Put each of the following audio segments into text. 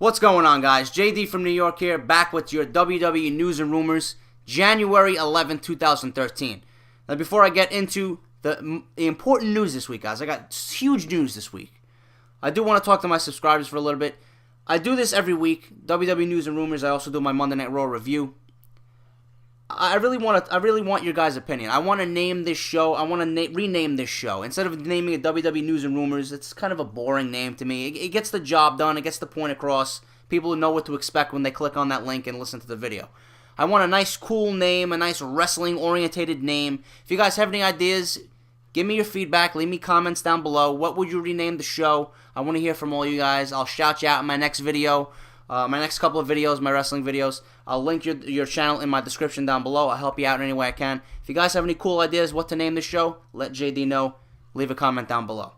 What's going on, guys? JD from New York here, back with your WWE News and Rumors, January 11, 2013. Now, before I get into the important news this week, guys, I got huge news this week. I do want to talk to my subscribers for a little bit. I do this every week, WWE News and Rumors. I also do my Monday Night Raw review. I really want your guys' opinion. I want to name this show. I want to rename this show. Instead of naming it WWE News and Rumors, it's kind of a boring name to me. It gets the job done. It gets the point across. People know what to expect when they click on that link and listen to the video. I want a nice, cool name, a nice wrestling-orientated name. If you guys have any ideas, give me your feedback. Leave me comments down below. What would you rename the show? I want to hear from all you guys. I'll shout you out in my next video. My next couple of videos, my wrestling videos. I'll link your channel in my description down below. I'll help you out in any way I can. If you guys have any cool ideas what to name this show, let JD know. Leave a comment down below.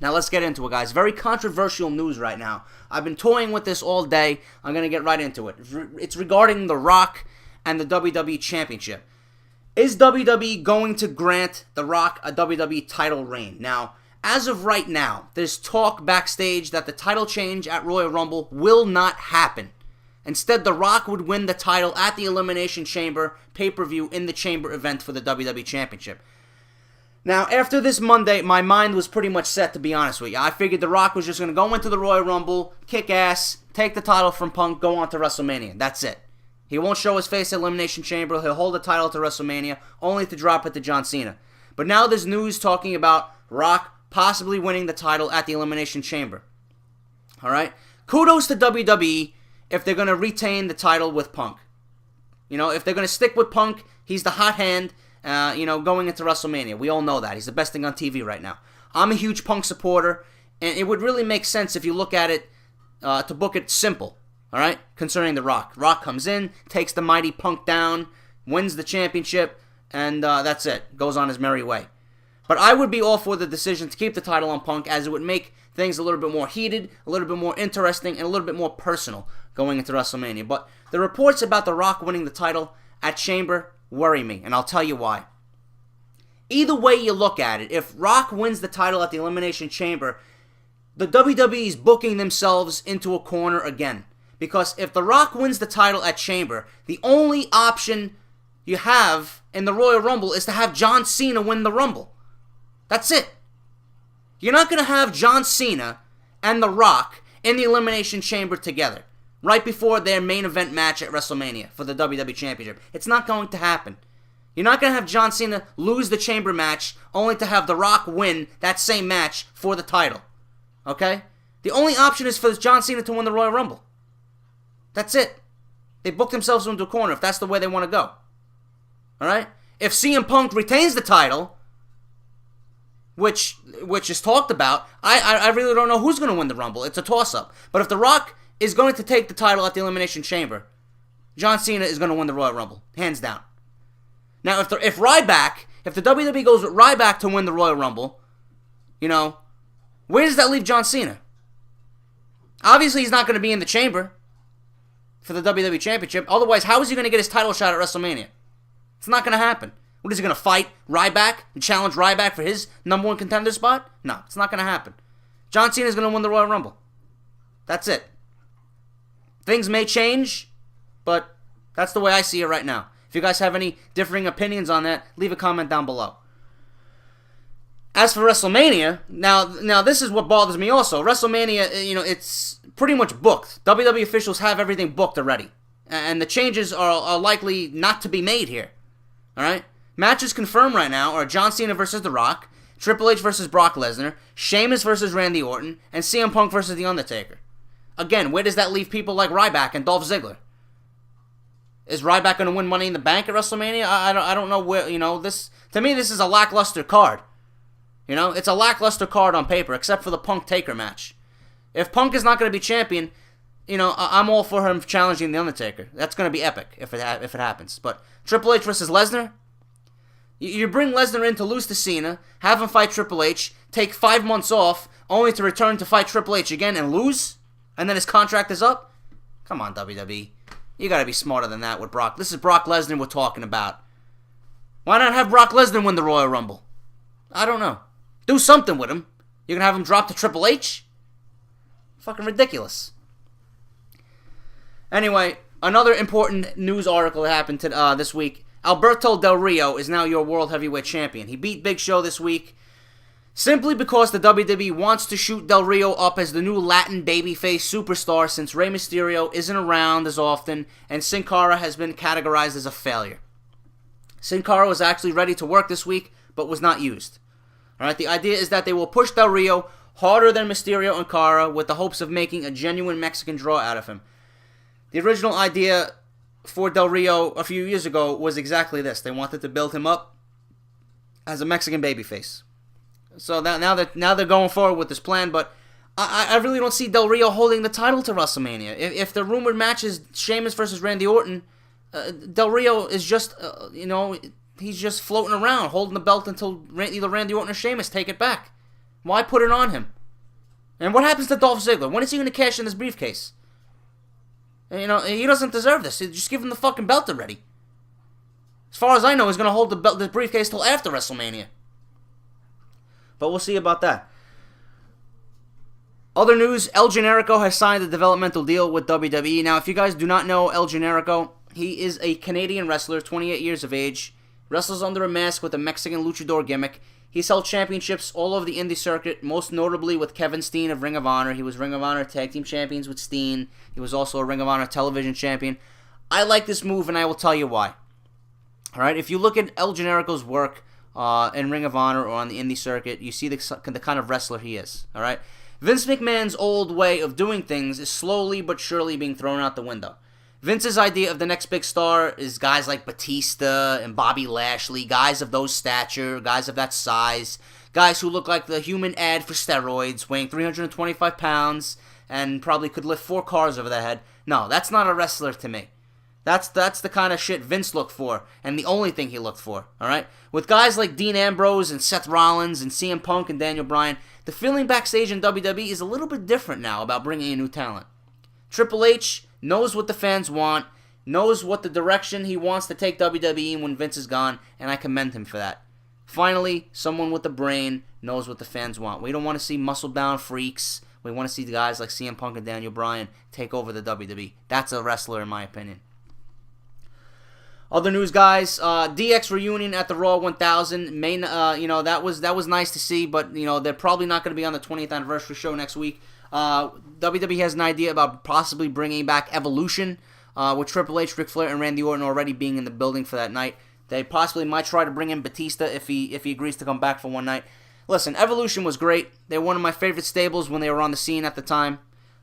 Now let's get into it, guys. Very controversial news right now. I've been toying with this all day. I'm going to get right into it. It's regarding The Rock and the WWE Championship. Is WWE going to grant The Rock a WWE title reign? Now, as of right now, there's talk backstage that the title change at Royal Rumble will not happen. Instead, The Rock would win the title at the Elimination Chamber pay-per-view in the Chamber event for the WWE Championship. Now, after this Monday, my mind was pretty much set, to be honest with you. I figured The Rock was just going to go into the Royal Rumble, kick ass, take the title from Punk, go on to WrestleMania. That's it. He won't show his face at Elimination Chamber. He'll hold the title to WrestleMania, only to drop it to John Cena. But now there's news talking about Rock possibly winning the title at the Elimination Chamber. Alright? Kudos to WWE if they're going to retain the title with Punk. You know, if they're going to stick with Punk, he's the hot hand, going into WrestleMania. We all know that. He's the best thing on TV right now. I'm a huge Punk supporter, and it would really make sense if you look at it, to book it simple. Alright? Concerning The Rock. Rock comes in, takes the mighty Punk down, wins the championship, and that's it. Goes on his merry way. But I would be all for the decision to keep the title on Punk, as it would make things a little bit more heated, a little bit more interesting, and a little bit more personal going into WrestleMania. But the reports about The Rock winning the title at Chamber worry me, and I'll tell you why. Either way you look at it, if Rock wins the title at the Elimination Chamber, the WWE is booking themselves into a corner again. Because if The Rock wins the title at Chamber, the only option you have in the Royal Rumble is to have John Cena win the Rumble. That's it. You're not going to have John Cena and The Rock in the Elimination Chamber together right before their main event match at WrestleMania for the WWE Championship. It's not going to happen. You're not going to have John Cena lose the Chamber match only to have The Rock win that same match for the title. Okay? The only option is for John Cena to win the Royal Rumble. That's it. They booked themselves into a corner if that's the way they want to go. Alright? If CM Punk retains the title, which is talked about, I really don't know who's going to win the Rumble. It's a toss-up. But if The Rock is going to take the title at the Elimination Chamber, John Cena is going to win the Royal Rumble. Hands down. Now, if the WWE goes with Ryback to win the Royal Rumble, where does that leave John Cena? Obviously, he's not going to be in the Chamber for the WWE Championship. Otherwise, how is he going to get his title shot at WrestleMania? It's not going to happen. What, is he going to fight Ryback and challenge Ryback for his number one contender spot? No, it's not going to happen. John Cena is going to win the Royal Rumble. That's it. Things may change, but that's the way I see it right now. If you guys have any differing opinions on that, leave a comment down below. As for WrestleMania, now this is what bothers me also. WrestleMania, it's pretty much booked. WWE officials have everything booked already. And the changes are likely not to be made here. Alright? Matches confirmed right now are John Cena versus The Rock, Triple H versus Brock Lesnar, Sheamus versus Randy Orton, and CM Punk versus The Undertaker. Again, where does that leave people like Ryback and Dolph Ziggler? Is Ryback going to win Money in the Bank at WrestleMania? I don't know where, this, to me, this is a lackluster card. It's a lackluster card on paper, except for the Punk-Taker match. If Punk is not going to be champion, I'm all for him challenging The Undertaker. That's going to be epic if it happens. But Triple H versus Lesnar? You bring Lesnar in to lose to Cena, have him fight Triple H, take 5 months off, only to return to fight Triple H again and lose? And then his contract is up? Come on, WWE. You got to be smarter than that with Brock. This is Brock Lesnar we're talking about. Why not have Brock Lesnar win the Royal Rumble? I don't know. Do something with him. You're going to have him drop to Triple H? Fucking ridiculous. Anyway, another important news article that happened this week. Alberto Del Rio is now your World Heavyweight Champion. He beat Big Show this week simply because the WWE wants to shoot Del Rio up as the new Latin babyface superstar since Rey Mysterio isn't around as often and Sin Cara has been categorized as a failure. Sin Cara was actually ready to work this week, but was not used. Alright, the idea is that they will push Del Rio harder than Mysterio and Cara with the hopes of making a genuine Mexican draw out of him. The original idea for Del Rio a few years ago was exactly this. They wanted to build him up as a Mexican babyface. So now they're going forward with this plan, but I really don't see Del Rio holding the title to WrestleMania. If the rumored match is Sheamus versus Randy Orton, Del Rio is just, he's just floating around, holding the belt until either Randy Orton or Sheamus take it back. Why put it on him? And what happens to Dolph Ziggler? When is he going to cash in this briefcase? He doesn't deserve this. Just give him the fucking belt already. As far as I know, he's going to hold the briefcase till after WrestleMania. But we'll see about that. Other news, El Generico has signed a developmental deal with WWE. Now, if you guys do not know El Generico, he is a Canadian wrestler, 28 years of age, wrestles under a mask with a Mexican luchador gimmick. He's held championships all over the indie circuit, most notably with Kevin Steen of Ring of Honor. He was Ring of Honor Tag Team Champions with Steen. He was also a Ring of Honor Television Champion. I like this move, and I will tell you why. Alright, if you look at El Generico's work in Ring of Honor or on the indie circuit, you see the kind of wrestler he is. Alright? Vince McMahon's old way of doing things is slowly but surely being thrown out the window. Vince's idea of the next big star is guys like Batista and Bobby Lashley, guys of those stature, guys of that size, guys who look like the human ad for steroids, weighing 325 pounds and probably could lift 4 cars over their head. No, that's not a wrestler to me. That's the kind of shit Vince looked for, and the only thing he looked for, alright? With guys like Dean Ambrose and Seth Rollins and CM Punk and Daniel Bryan, the feeling backstage in WWE is a little bit different now about bringing in new talent. Triple H knows what the fans want, knows what the direction he wants to take WWE when Vince is gone, and I commend him for that. Finally, someone with a brain knows what the fans want. We don't want to see muscle-bound freaks. We want to see the guys like CM Punk and Daniel Bryan take over the WWE. That's a wrestler, in my opinion. Other news, guys, DX reunion at the Raw 1000. That was nice to see, but they're probably not going to be on the 20th anniversary show next week. WWE has an idea about possibly bringing back Evolution, with Triple H, Ric Flair, and Randy Orton already being in the building for that night. They possibly might try to bring in Batista if he agrees to come back for one night. Listen, Evolution was great. They were one of my favorite stables when they were on the scene at the time.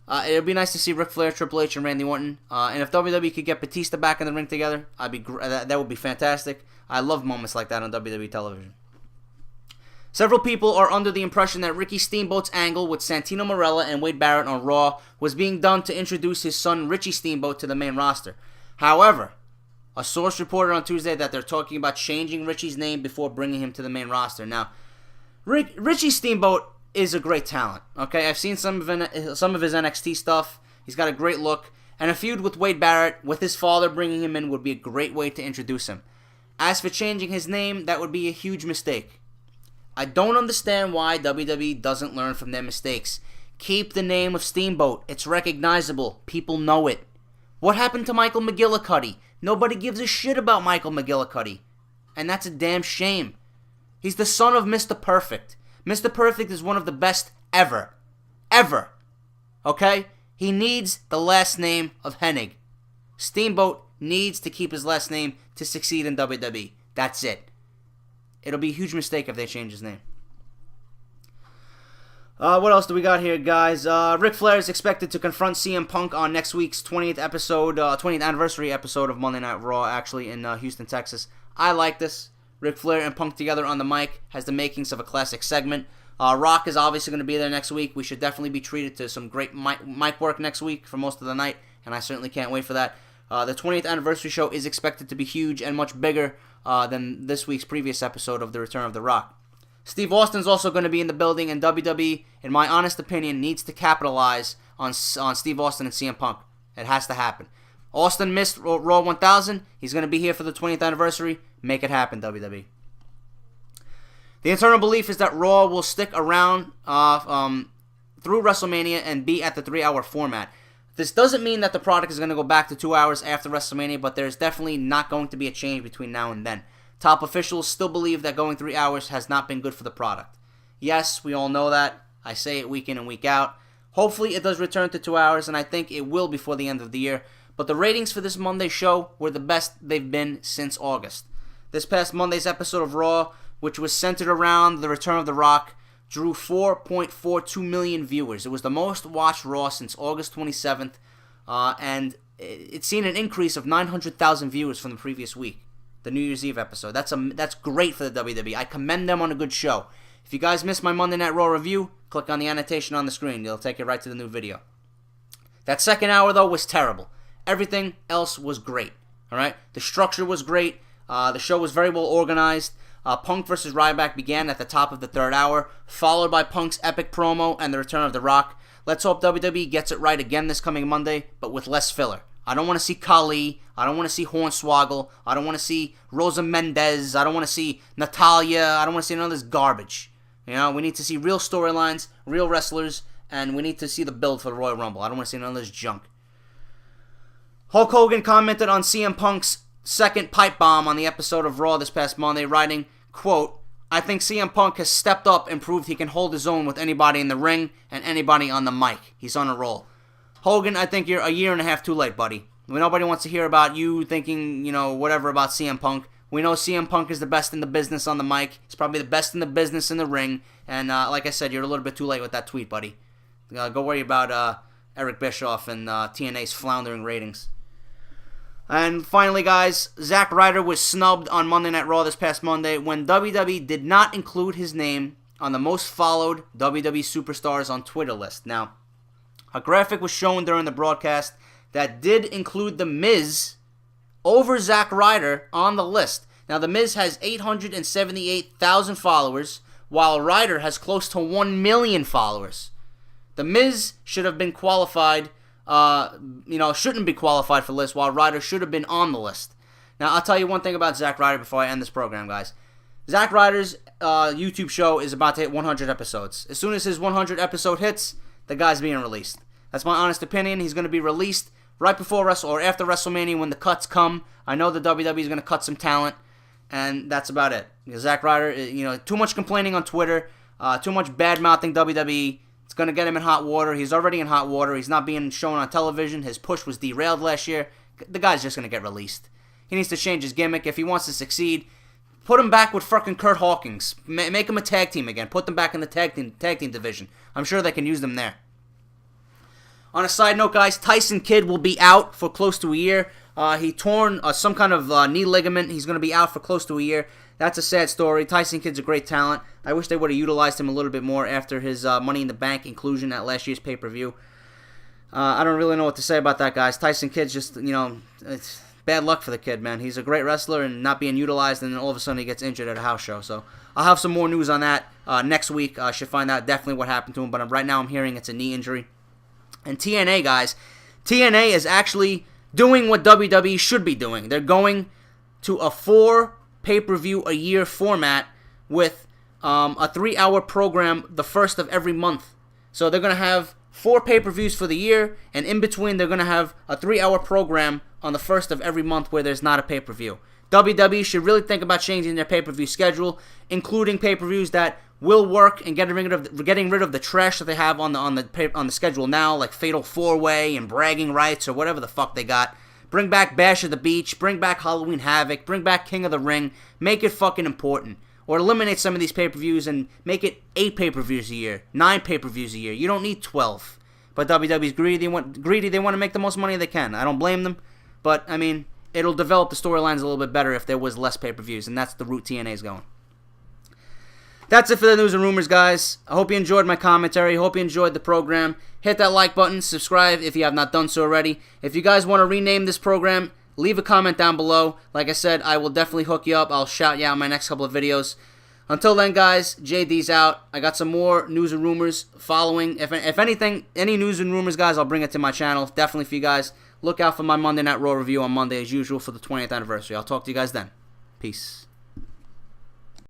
It would be nice to see Ric Flair, Triple H, and Randy Orton. And if WWE could get Batista back in the ring together, that would be fantastic. I love moments like that on WWE television. Several people are under the impression that Ricky Steamboat's angle with Santino Marella and Wade Barrett on Raw was being done to introduce his son Richie Steamboat to the main roster. However, a source reported on Tuesday that they're talking about changing Richie's name before bringing him to the main roster. Now, Richie Steamboat is a great talent. Okay, I've seen some of his NXT stuff. He's got a great look, and a feud with Wade Barrett, with his father bringing him in, would be a great way to introduce him. As for changing his name, that would be a huge mistake. I don't understand why WWE doesn't learn from their mistakes. Keep the name of Steamboat. It's recognizable. People know it. What happened to Michael McGillicuddy? Nobody gives a shit about Michael McGillicuddy. And that's a damn shame. He's the son of Mr. Perfect. Mr. Perfect is one of the best ever. Ever. Okay? He needs the last name of Hennig. Steamboat needs to keep his last name to succeed in WWE. That's it. It'll be a huge mistake if they change his name. What else do we got here, guys? Ric Flair is expected to confront CM Punk on next week's 20th anniversary episode of Monday Night Raw, actually in Houston, Texas. I like this. Ric Flair and Punk together on the mic has the makings of a classic segment. Rock is obviously going to be there next week. We should definitely be treated to some great mic work next week for most of the night, and I certainly can't wait for that. The 20th anniversary show is expected to be huge and much bigger than this week's previous episode of The Return of The Rock. Steve Austin's also going to be in the building, and WWE, in my honest opinion, needs to capitalize on Steve Austin and CM Punk. It has to happen. Austin missed Raw 1000. He's going to be here for the 20th anniversary. Make it happen, WWE. The internal belief is that Raw will stick around through WrestleMania and be at the 3-hour format. This doesn't mean that the product is going to go back to 2 hours after WrestleMania, but there's definitely not going to be a change between now and then. Top officials still believe that going 3 hours has not been good for the product. Yes, we all know that. I say it week in and week out. Hopefully it does return to 2 hours, and I think it will before the end of the year. But the ratings for this Monday show were the best they've been since August. This past Monday's episode of Raw, which was centered around the return of The Rock, drew 4.42 million viewers. It was the most watched Raw since August 27th, and it's seen an increase of 900,000 viewers from the previous week, the New Year's Eve episode. That's great for the WWE. I commend them on a good show. If you guys missed my Monday Night Raw review, click on the annotation on the screen. It'll take you right to the new video. That second hour, though, was terrible. Everything else was great. All right, the structure was great. The show was very well organized. Punk vs. Ryback began at the top of the third hour, followed by Punk's epic promo and the return of The Rock. Let's hope WWE gets it right again this coming Monday, but with less filler. I don't want to see Khali. I don't want to see Hornswoggle. I don't want to see Rosa Mendez. I don't want to see Natalya. I don't want to see none of this garbage. You know, we need to see real storylines, real wrestlers, and we need to see the build for the Royal Rumble. I don't want to see none of this junk. Hulk Hogan commented on CM Punk's second pipe bomb on the episode of Raw this past Monday, writing, quote, "I think CM Punk has stepped up and proved he can hold his own with anybody in the ring and anybody on the mic. He's on a roll." Hogan, I think you're a year and a half too late, buddy. Nobody wants to hear about you thinking, whatever about CM Punk. We know CM Punk is the best in the business on the mic. He's probably the best in the business in the ring. And like I said, you're a little bit too late with that tweet, buddy. Go worry about Eric Bischoff and TNA's floundering ratings. And finally, guys, Zack Ryder was snubbed on Monday Night Raw this past Monday when WWE did not include his name on the most followed WWE superstars on Twitter list. Now, a graphic was shown during the broadcast that did include The Miz over Zack Ryder on the list. Now, The Miz has 878,000 followers, while Ryder has close to 1 million followers. The Miz should have been qualified, shouldn't be qualified for the list, while Ryder should have been on the list. Now, I'll tell you one thing about Zack Ryder before I end this program, guys. Zack Ryder's YouTube show is about to hit 100 episodes. As soon as his 100 episode hits, the guy's being released. That's my honest opinion. He's going to be released right before or after WrestleMania when the cuts come. I know the WWE is going to cut some talent, and that's about it. Zack Ryder, too much complaining on Twitter, too much bad-mouthing WWE. It's going to get him in hot water. He's already in hot water. He's not being shown on television. His push was derailed last year. The guy's just going to get released. He needs to change his gimmick. If he wants to succeed, put him back with fucking Kurt Hawkins. Make him a tag team again. Put them back in the tag team division. I'm sure they can use them there. On a side note, guys, Tyson Kidd will be out for close to a year. He torn some kind of knee ligament. He's going to be out for close to a year. That's a sad story. Tyson Kidd's a great talent. I wish they would have utilized him a little bit more after his Money in the Bank inclusion at last year's pay-per-view. I don't really know what to say about that, guys. Tyson Kidd's just, it's bad luck for the kid, man. He's a great wrestler and not being utilized, and then all of a sudden he gets injured at a house show. So I'll have some more news on that next week. I should find out definitely what happened to him, but right now I'm hearing it's a knee injury. And TNA, guys, TNA is actually doing what WWE should be doing. They're going to a 4 pay-per-view a year format with a 3-hour program the first of every month. So they're going to have 4 pay-per-views for the year, and in between they're going to have a 3-hour program on the first of every month where there's not a pay-per-view. WWE should really think about changing their pay-per-view schedule, including pay-per-views that will work and getting rid of the trash that they have on the schedule now, like Fatal 4-Way and Bragging Rights or whatever the fuck they got. Bring back Bash at the Beach, bring back Halloween Havoc, bring back King of the Ring, make it fucking important. Or eliminate some of these pay-per-views and make it 8 pay-per-views a year, 9 pay-per-views a year. You don't need 12. But WWE's greedy. They want to make the most money they can. I don't blame them. But, I mean, it'll develop the storylines a little bit better if there was less pay-per-views, and that's the route TNA's going. That's it for the news and rumors, guys. I hope you enjoyed my commentary. I hope you enjoyed the program. Hit that like button. Subscribe if you have not done so already. If you guys want to rename this program, leave a comment down below. Like I said, I will definitely hook you up. I'll shout you out in my next couple of videos. Until then, guys, JD's out. I got some more news and rumors following. If anything, any news and rumors, guys, I'll bring it to my channel. Definitely for you guys. Look out for my Monday Night Raw review on Monday as usual for the 20th anniversary. I'll talk to you guys then. Peace.